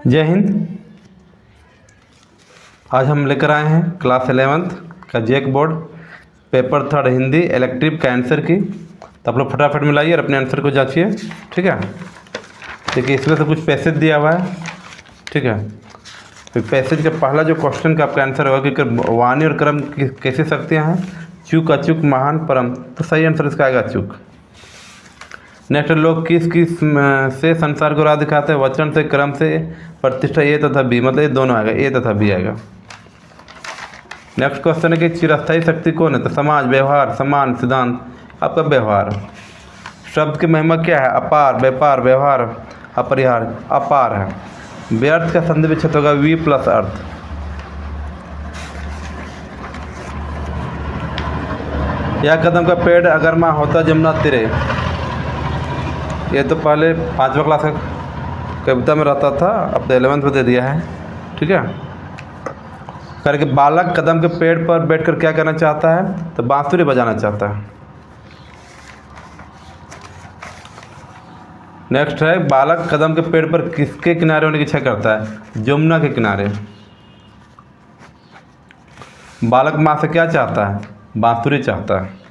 जय हिंद। आज हम लेकर आए हैं क्लास 11th का JAC board paper 3 Hindi elective का आंसर की। तो आप लोग फटाफट मिलाइए और अपने आंसर को जांचिए। ठीक है, देखिए इसमें से कुछ पैसेज दिया हुआ है। ठीक है, तो पैसेज का पहला जो क्वेश्चन का आपका आंसर होगा कि वाणी और क्रम कैसी शक्तियाँ हैं, चूक अचूक महान परम। तो सही आंसर इसका आएगा चूक। नेक्स्ट, लोग किस से संसार को राह दिखाते हैं, वचन से, क्रम से, प्रतिष्ठा, ए तथा बी, मतलब ये दोनों आएगा, ए तथा बी आएगा। नेक्स्ट क्वेश्चन है कि चिरस्थायी शक्ति कौन है, तो समाज, व्यवहार, समान, सिद्धांत, आपका व्यवहार। शब्द की महिमा क्या है, अपार, व्यापार, व्यवहार, अपरिहार, अपार है। व्यर्थ का संधि विच्छेद होगा वी प्लस अर्थ। या कदम का पेड़ अगर माँ होता जमुना तिरे, ये तो पहले 5वीं क्लास का कविता में रहता था, अब तो 11th में दे दिया है। ठीक है, करके बालक कदम के पेड़ पर बैठकर क्या करना चाहता है, तो बांसुरी बजाना चाहता है। नेक्स्ट है, बालक कदम के पेड़ पर किसके किनारे होने की इच्छा करता है, जमुना के किनारे। बालक माँ से क्या चाहता है, बांसुरी चाहता है।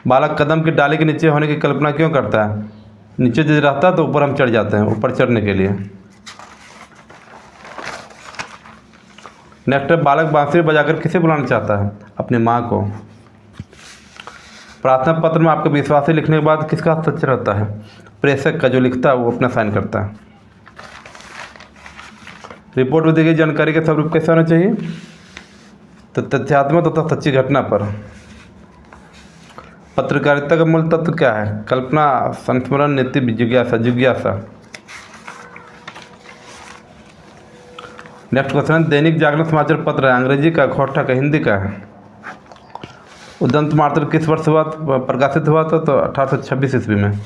बालक कदम की डाली के नीचे होने की कल्पना क्यों करता है, नीचे यदि रहता है तो ऊपर हम चढ़ जाते हैं, ऊपर चढ़ने के लिए। नेक्स्ट, बालक बांसुरी बजाकर किसे बुलाना चाहता है, अपनी माँ को। प्रार्थना पत्र में आपके विश्वासी लिखने के बाद किसका हस्ताक्षर रहता है, प्रेषक का, जो लिखता है वो अपना साइन करता है। रिपोर्ट में दी गई जानकारी का स्वरूप कैसे होना चाहिए, तो तथ्यात्मक तथा सच्ची घटना पर। पत्रकारिता का मूल तत्व क्या है, कल्पना, संस्मरण, नीति, जिज्ञासा, जिज्ञासा। नेक्स्ट क्वेश्चन है, दैनिक जागरण समाचार पत्र है, अंग्रेजी का, खोटा का, हिंदी का है। उदंत मात्र किस वर्ष हुआ, प्रकाशित हुआ था, तो 1826 ईस्वी में।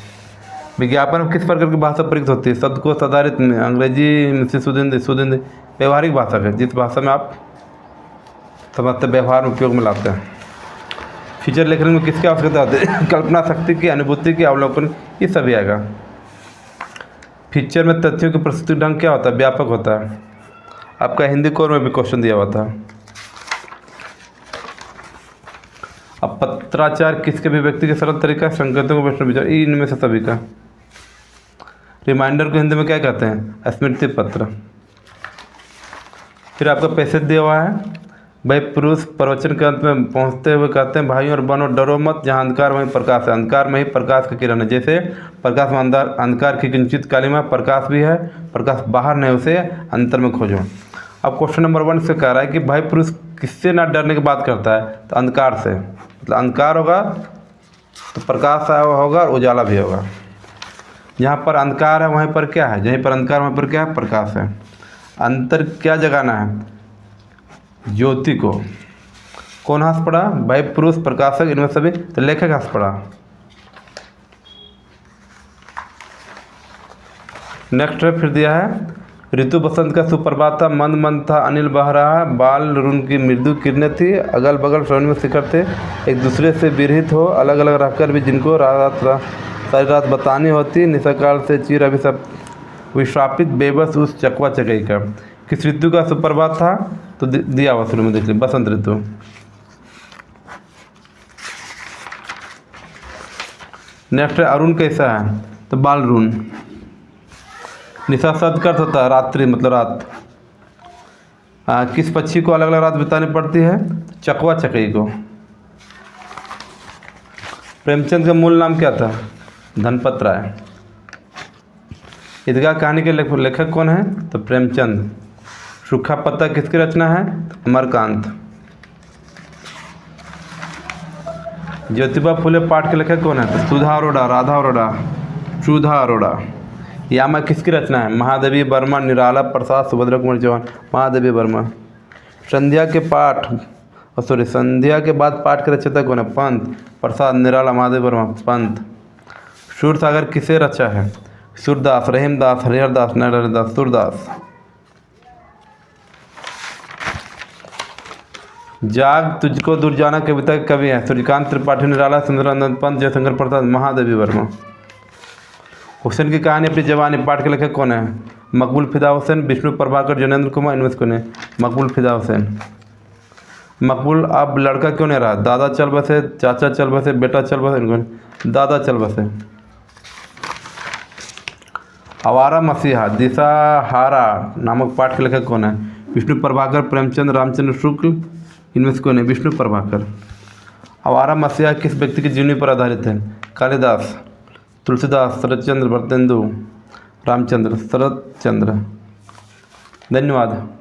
विज्ञापन किस प्रकार की भाषा प्रयुक्त होती है, शब्दकोश आधारित में, अंग्रेजी से शुद्ध हिंदी, शुद्ध हिंदी व्यवहारिक भाषा है, जिस भाषा में आप समझते व्यवहार में उपयोग में लाते हैं। फीचर लेखन में किसकी आवश्यकता होती है, कल्पना शक्ति की, अनुभूति की, अवलोकन, ये सभी आएगा। फीचर में तथ्यों की प्रस्तुति ढंग क्या होता है, व्यापक होता है। आपका हिंदी कोर में भी क्वेश्चन दिया हुआ था। अब पत्राचार किसके भी व्यक्ति के सरल तरीका, संकेतों को प्रश्न विचार, इनमें से सभी का। रिमाइंडर को हिंदी में क्या कहते हैं, स्मृति पत्र। फिर आपका पैसेज दिया हुआ है, भाई पुरुष प्रवचन के अंत में पहुंचते हुए कहते हैं, भाइयों और बहनों डरो मत, जहाँ अंधकार वहीं प्रकाश है, अंधकार में ही प्रकाश की किरण है। जैसे प्रकाश में अंधकार की किंचित कालिमा, प्रकाश भी है, प्रकाश बाहर नहीं, उसे अंतर में खोजो। अब क्वेश्चन नंबर 1 से कह रहा है कि भाई पुरुष किससे ना डरने की बात करता है, तो अंधकार से। मतलब अंधकार होगा तो प्रकाश आया होगा और उजाला भी होगा। जहाँ पर अंधकार है वहीं पर क्या है, जहीं पर अंधकार वहीं पर क्या है, प्रकाश है। अंतर क्या जगाना है, ज्योति को। कौन हंस पड़ा, भाई पुरुष, प्रकाशक, इनमें सभी, तो लेखक हंस पड़ा। नेक्स्ट है, फिर दिया है, ऋतु बसंत का सुप्रभात था, मंद मंद था अनिल बह रहा, बाल रुन की मृदु किरणें थी, अगल बगल श्रवण में शिखर थे, एक दूसरे से विरहित हो, अलग अलग रहकर भी जिनको सारी रात बतानी होती, निशाकाल से चिर अभिशप विश्रापित बेबस उस चकवा चकई का। किस ऋतु का सुप्रभात था, तो दिया हुआ शुरू में देख लीजिए, बसंत ऋतु। नेक्स्ट है, अरुण कैसा है, तो बाल रुन। निशा शब्द का अर्थ होता है रात्रि, मतलब रात। किस पक्षी को अलग अलग रात बितानी पड़ती है, चकवा चकई को। प्रेमचंद का मूल नाम क्या था, धनपत राय। ईदगाह कहानी के लेखक कौन है, तो प्रेमचंद। सूखा पत्ता किसकी रचना है, अमरकांत। ज्योतिबा फुले पाठ के लेखक कौन है, तो सुधा अरोड़ा, राधा अरोड़ा, सुधा अरोड़ा। यामा किसकी रचना है, महादेवी वर्मा, निराला प्रसाद, सुभद्रा कुमार चौहान, महादेवी वर्मा। संध्या के संध्या के बाद पाठ के रचयिता कौन है, पंत, प्रसाद, निराला, महादेवी वर्मा, पंत। सूरसागर किसे रचा है, सूरदास, रहीमदास, हरिहरदास, नरहरिदास, सूरदास। जाग तुझको दूर जाना कविता के कवि हैं, सूर्यकांत त्रिपाठी, निराला, सुंदरानंद पंत, जयशंकर प्रसाद, महादेवी वर्मा। हुसैन की कहानी अपनी जवानी पाठ के लेखक कौन है, मकबूल फिदा हुसैन, विष्णु प्रभाकर, ज्ञानेंद्र कुमार, इनमें से कौन है? मकबूल फिदा हुसैन। मकबूल अब लड़का क्यों नहीं रहा? दादा चल बसे, चाचा चल बसे, बेटा चल बसे, इनको दादा चल बसे। आवारा मसीहा दिशाहारा नामक पाठ के लेखक कौन है? विष्णु प्रभाकर, प्रेमचंद, रामचंद्र शुक्ल, इनमें से कौन है? विष्णु प्रभाकर। आवारा मसीहा किस व्यक्ति की जीवनी पर आधारित है? कालिदास, तुलसीदास, शरतचंद्र, भारतेंदु, रामचंद्र, शरतचंद्र। धन्यवाद।